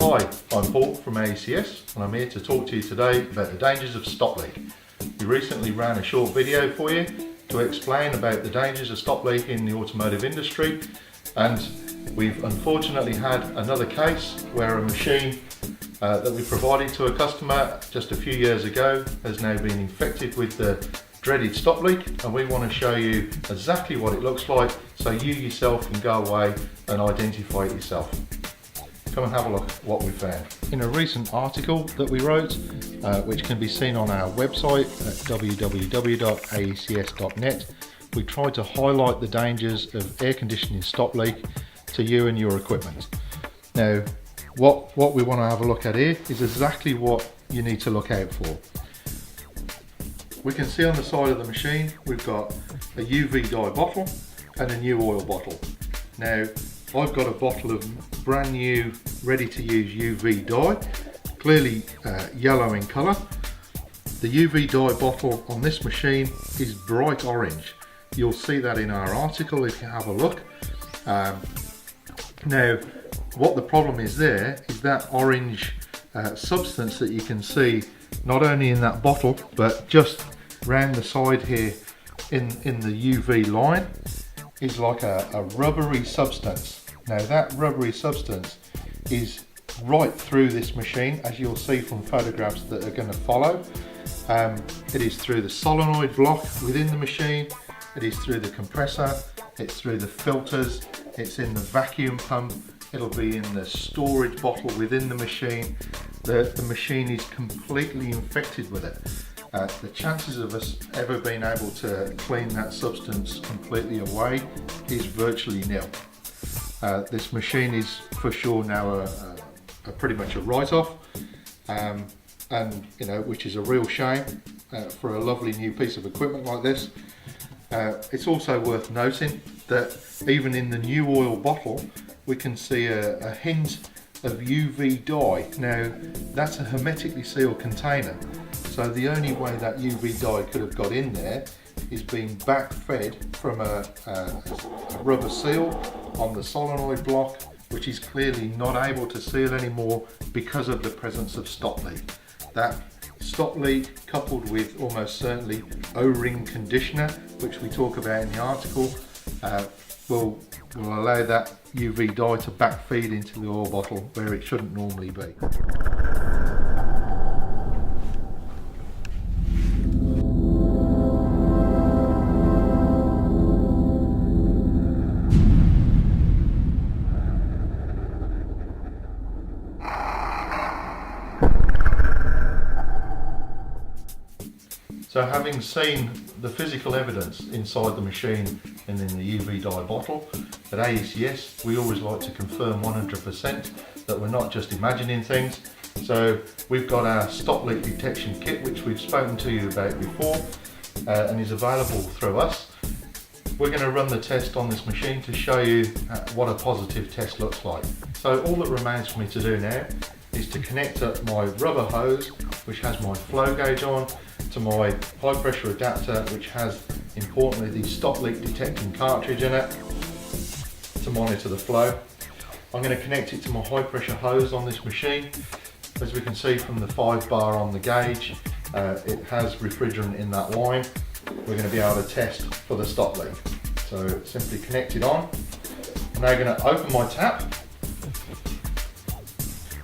Hi, I'm Paul from AECS and I'm here to talk to you today about the dangers of stop leak. We recently ran a short video for you to explain about the dangers of stop leak in the automotive industry, and we've unfortunately had another case where a machine that we provided to a customer just a few years ago has now been infected with the dreaded stop leak, and we want to show you exactly what it looks like so you yourself can go away and identify it yourself. Come and have a look at what we found. In a recent article that we wrote, which can be seen on our website at www.aecs.net, we tried to highlight the dangers of air conditioning stop leak to you and your equipment. Now, what we want to have a look at here is exactly what you need to look out for. We can see on the side of the machine we've got a UV dye bottle and a new oil bottle. Now, I've got a bottle of brand new ready to use UV dye, clearly yellow in colour. The UV dye bottle on this machine is bright orange. You'll see that in our article if you have a look. Now, what the problem is there is that orange substance that you can see not only in that bottle but just round the side here in the UV line is like a rubbery substance. Now that rubbery substance is right through this machine, as you'll see from photographs that are going to follow. It is through the solenoid block within the machine, it is through the compressor, it's through the filters, it's in the vacuum pump, it'll be in the storage bottle within the machine. The machine is completely infected with it. The chances of us ever being able to clean that substance completely away is virtually nil. This machine is for sure now a pretty much a write-off, and you know, which is a real shame for a lovely new piece of equipment like this. It's also worth noting that even in the new oil bottle we can see a hint of UV dye. Now that's a hermetically sealed container, so the only way that UV dye could have got in there is being back-fed from a rubber seal on the solenoid block, which is clearly not able to seal anymore because of the presence of stop leak. That stop leak, coupled with almost certainly O-ring conditioner, which we talk about in the article, will allow that UV dye to backfeed into the oil bottle where it shouldn't normally be. So having seen the physical evidence inside the machine and in the UV dye bottle, at AECS we always like to confirm 100% that we're not just imagining things. So we've got our stop leak detection kit, which we've spoken to you about before and is available through us. We're going to run the test on this machine to show you what a positive test looks like. So all that remains for me to do now is to connect up my rubber hose, which has my flow gauge on, to my high pressure adapter, which has importantly the stop leak detecting cartridge in it to monitor the flow. I'm going to connect it to my high pressure hose on this machine. As we can see from the 5 bar on the gauge, it has refrigerant in that line. We're going to be able to test for the stop leak. So simply connect it on. I'm now going to open my tap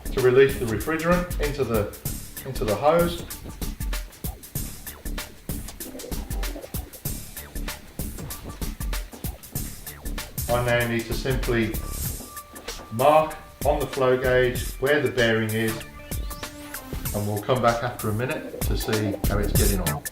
to release the refrigerant into the hose. I now need to simply mark on the flow gauge where the bearing is, and we'll come back after a minute to see how it's getting on.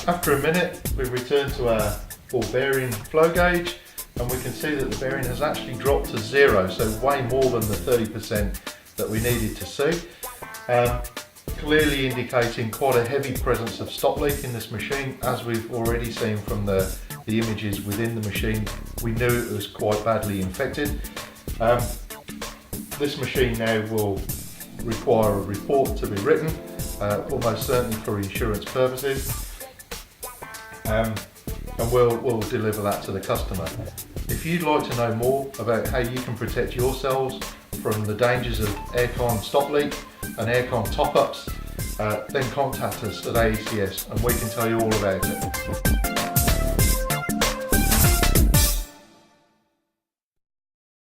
After a minute, we've returned to our ball bearing flow gauge, and we can see that the bearing has actually dropped to 0, so way more than the 30% that we needed to see. Clearly indicating quite a heavy presence of stop leak in this machine. As we've already seen from the images within the machine, we knew it was quite badly infected. This machine now will require a report to be written almost certainly for insurance purposes, and we'll deliver that to the customer. If you'd like to know more about how you can protect yourselves from the dangers of aircon stop leak and aircon top-ups, then contact us at AECS and we can tell you all about it.